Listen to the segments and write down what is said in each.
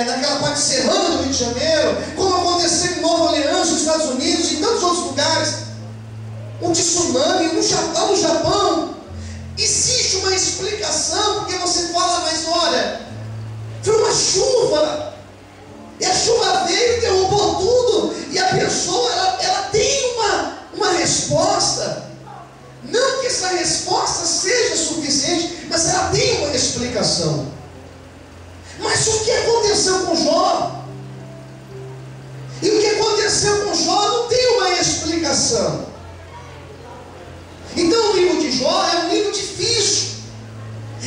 naquela parte serrana do Rio de Janeiro, como aconteceu em Nova Orleans, nos Estados Unidos, e em tantos outros lugares. Um tsunami, no Japão. Existe uma explicação, porque você fala, mas olha, foi uma chuva, e a chuva veio e derrubou tudo, e a pessoa, ela tem uma resposta. Não que essa resposta seja suficiente, mas ela tem uma explicação. Mas o que aconteceu com Jó? E o que aconteceu com Jó não tem uma explicação. Então o livro de Jó é um livro difícil.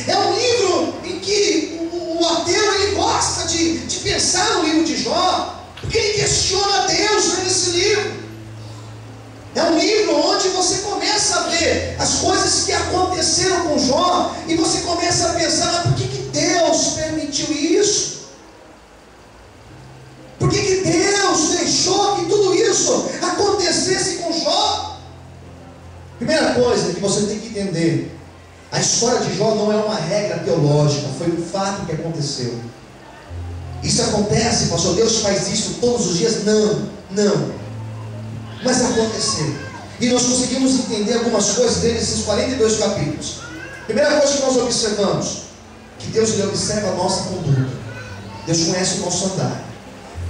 É um livro em que o ateu ele gosta de pensar no livro de Jó, porque ele questiona Deus nesse livro. É um livro onde você começa a ver as coisas que aconteceram com Jó, e você começa a pensar, mas por que Deus permitiu isso? Por que Deus deixou que tudo isso acontecesse com Jó? Primeira coisa que você tem que entender: a história de Jó não é uma regra teológica, foi um fato que aconteceu. Isso acontece, pastor, Deus faz isso todos os dias? Não. Mas aconteceu. E nós conseguimos entender algumas coisas desses 42 capítulos. Primeira coisa que nós observamos, que Deus ele observa a nossa conduta. Deus conhece o nosso andar.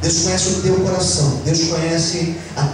Deus conhece o teu coração. Deus conhece a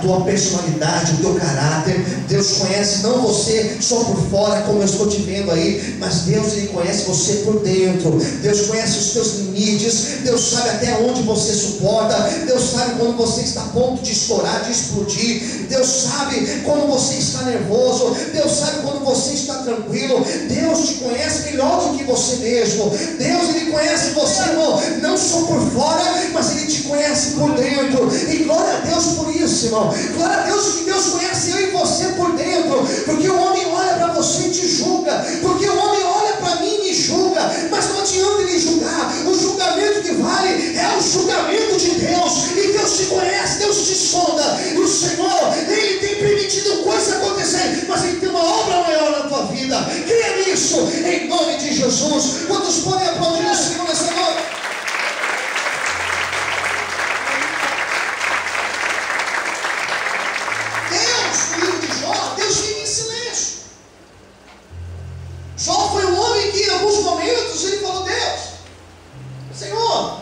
tua personalidade, o teu caráter. Deus conhece não você só por fora, como eu estou te vendo aí, mas Deus ele conhece você por dentro. Deus conhece os teus limites. Deus sabe até onde você suporta. Deus sabe quando você está a ponto de estourar, de explodir. Deus sabe quando você está nervoso. Deus sabe quando você está tranquilo. Deus te conhece melhor do que você mesmo. Deus ele conhece você, irmão, não só por fora, mas ele te conhece por dentro. E glória a Deus por isso, irmão. Glória a Deus que Deus conhece eu e você por dentro. Porque o homem olha para você e te julga. Porque o homem olha para mim e me julga. Mas não adianta ele julgar. O julgamento que vale é o julgamento de Deus. E Deus te conhece, Deus te sonda. E o Senhor, ele tem permitido coisas acontecerem, mas ele tem uma obra maior na tua vida. Creia nisso, em nome de Jesus. Quantos podem aplaudir o Senhor nessa noite? Jó foi um homem que em alguns momentos ele falou: Deus, Senhor,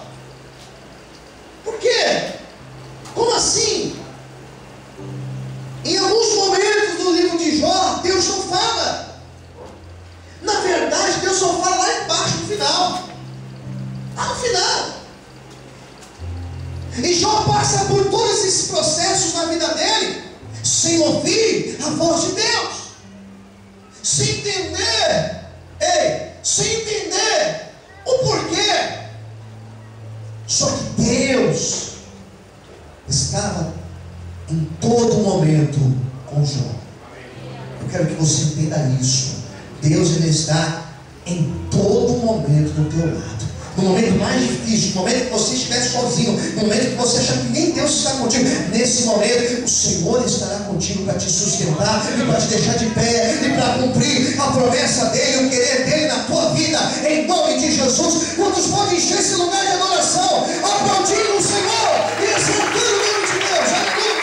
por quê? Como assim? Em alguns momentos do livro de Jó, Deus não fala. Na verdade, Deus só fala lá embaixo no final. Lá no final. E Jó passa por todos esses processos na vida dele sem ouvir a voz de Deus, sem entender, sem entender o porquê. Só que Deus estava em todo momento com Jó. Eu quero que você entenda isso. Deus ele está em todo momento do teu lado. No momento mais difícil, no momento que você estiver sozinho, no momento que você achar que nem Deus está contigo, nesse momento o Senhor estará contigo para te sustentar e para te deixar de pé e para cumprir a promessa dele, o querer dele na tua vida, em nome de Jesus. Quantos podem encher esse lugar de adoração, aplaudindo o Senhor e exaltando o nome de Deus? Aleluia!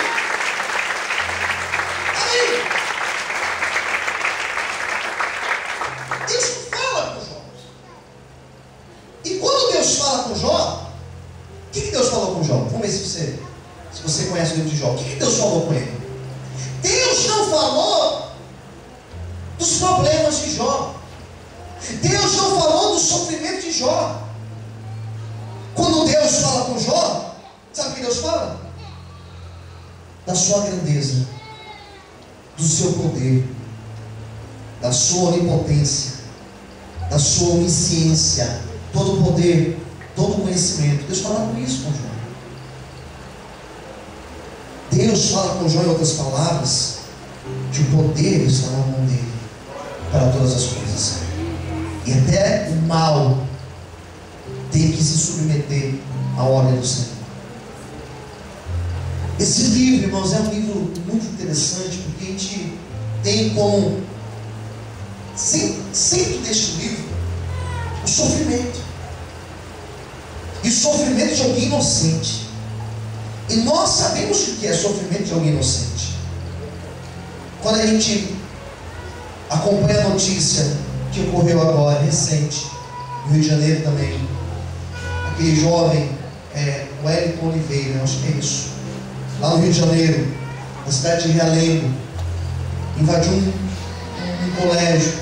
Amém! Deus fala com Jó. E quando Deus fala com Jó, o que Deus falou com Jó? Vamos ver se você conhece o livro de Jó. O que Deus falou com ele? Deus não falou dos problemas de Jó. Deus não falou do sofrimento de Jó. Quando Deus fala com Jó, sabe o que Deus fala? Da sua grandeza, do seu poder, da sua onipotência, da sua onisciência, todo o poder, todo o conhecimento. Deus fala com isso com Jó. Deus fala com Jó, em outras palavras, que o poder está na mão dele para todas as coisas. E até o mal tem que se submeter à ordem do Senhor. Esse livro, irmãos, é um livro muito interessante, porque a gente tem como centro deste livro o sofrimento. e sofrimento de alguém inocente. E nós sabemos o que é sofrimento de alguém inocente. Quando a gente acompanha a notícia que ocorreu agora, recente, no Rio de Janeiro também, aquele jovem, Wellington Oliveira, acho que é isso, lá no Rio de Janeiro, na cidade de Realengo, invadiu um colégio,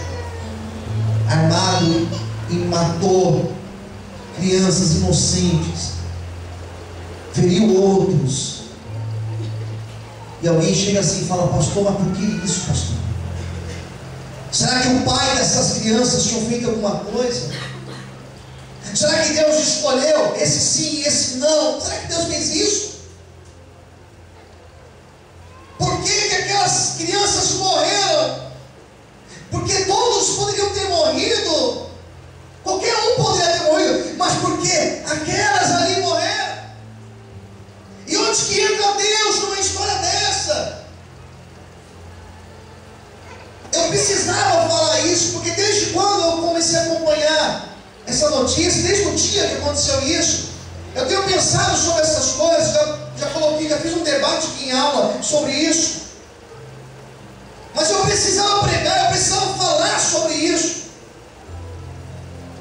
armado, e matou crianças inocentes, feriu outros. E alguém chega assim e fala: pastor, mas por que isso, pastor? Será que o pai dessas crianças tinha feito alguma coisa? Será que Deus escolheu esse sim e esse não? Será que Deus fez isso? Por que aquelas crianças morreram? Porque todos poderiam ter morrido, qualquer um poderia ter morrido, mas porque aquelas ali morreram. E onde que entra Deus numa história dessa? Eu precisava falar isso, porque desde quando eu comecei a acompanhar essa notícia, desde o dia que aconteceu isso, eu tenho pensado sobre essas coisas, já fiz um debate aqui em aula sobre isso. Mas eu precisava pregar, eu precisava falar sobre isso,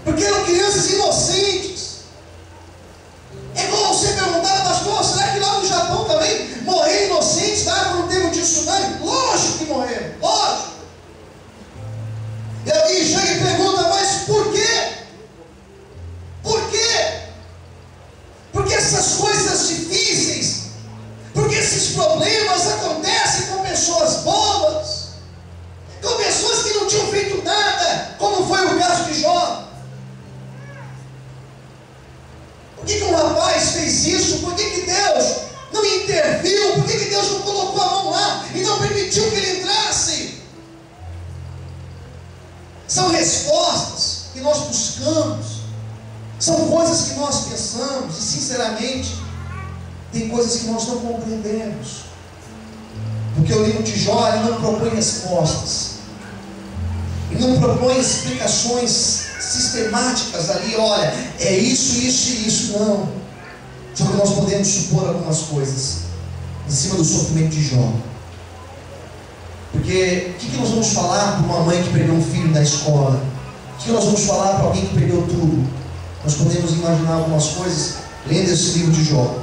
porque eram crianças inocentes. É igual você perguntar: pastor, será que lá no Japão também morreram inocentes, tá? Quando teve o tsunami? Lógico que morreram, lógico. E alguém chega e pergunta: mas por quê? Por quê? Porque essas coisas difíceis, porque esses problemas acontecem com pessoas bobas, com pessoas que não tinham feito nada, como foi o caso de Jó. Por que um rapaz fez isso? Por que Deus não interviu? Por que Deus não colocou a mão lá e não permitiu que ele entrasse? São respostas que nós buscamos, são coisas que nós pensamos, e sinceramente, tem coisas que nós não compreendemos. Porque o livro de Jó, ele não propõe respostas, ele não propõe explicações sistemáticas ali: olha, é isso, isso e isso. Não. Só que nós podemos supor algumas coisas em cima do sofrimento de Jó. Porque o que nós vamos falar para uma mãe que perdeu um filho na escola? O que nós vamos falar para alguém que perdeu tudo? Nós podemos imaginar algumas coisas lendo esse livro de Jó.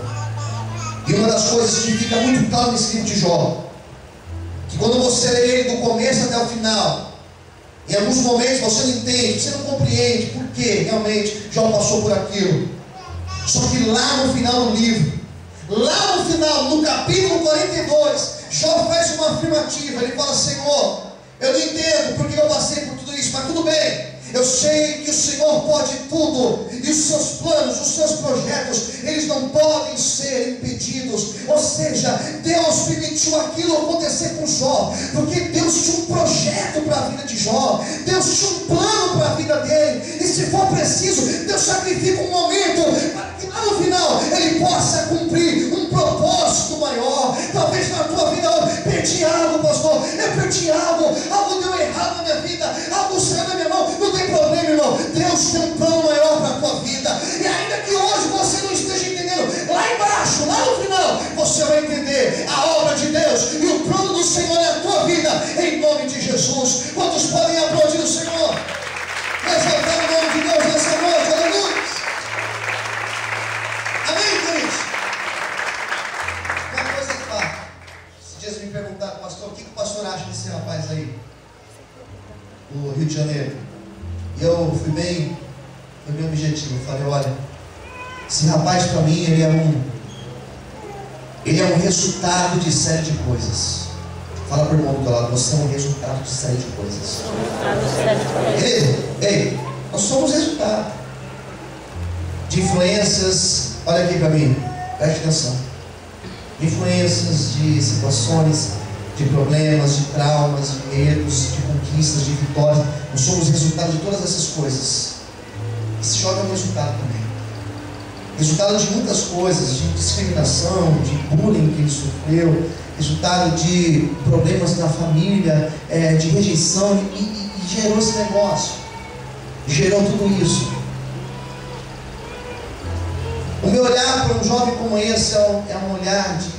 E uma das coisas que fica muito claro nesse livro de Jó, que quando você lê ele do começo até o final, em alguns momentos você não entende, você não compreende por que realmente Jó passou por aquilo. Só que lá no final do livro, lá no final, no capítulo 42, Jó faz uma afirmativa. Ele fala: Senhor, eu não entendo porque eu passei por tudo isso, mas tudo bem. Eu sei que o Senhor pode tudo, e os seus planos, os seus projetos, eles não podem ser impedidos. Ou seja, Deus permitiu aquilo acontecer com Jó, porque Deus tinha um projeto para a vida de Jó, Deus tinha um plano para a vida dele, e se for preciso, Deus sacrifica um momento, para que lá no final, ele possa cumprir um propósito maior. Talvez na tua vida eu perdi algo, pastor, eu perdi algo deu errado na minha vida, algo saiu da minha mão. Não tem problema, irmão, Deus tem um plano maior para a tua vida, e ainda que hoje você não esteja entendendo, lá embaixo, lá no final, você vai entender a obra de Deus, e o plano do Senhor na tua vida, em nome de Jesus. Quantos podem aplaudir o Senhor? Exaltar o nome de Deus nessa noite, aleluia. Amém, queridos? Uma coisa que fala, esses dias me perguntaram: pastor, o que o pastor acha desse rapaz aí, do Rio de Janeiro? E eu fui bem objetivo. Eu falei: olha, esse rapaz para mim, ele é um resultado de série de coisas. Fala para o irmão do teu lado: você é um resultado de série de coisas. Ei, nós somos resultado de influências. Olha aqui para mim, preste atenção. De influências, de situações, de problemas, de traumas, de medos, de conquistas, de vitórias. Nós somos resultado de todas essas coisas. Esse jovem é um resultado também. Resultado de muitas coisas, de discriminação, de bullying que ele sofreu, resultado de problemas na família, de rejeição, e gerou esse negócio. Gerou tudo isso. O meu olhar para um jovem como esse é um olhar de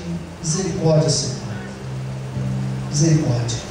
misericórdia, Senhor. Misericórdia.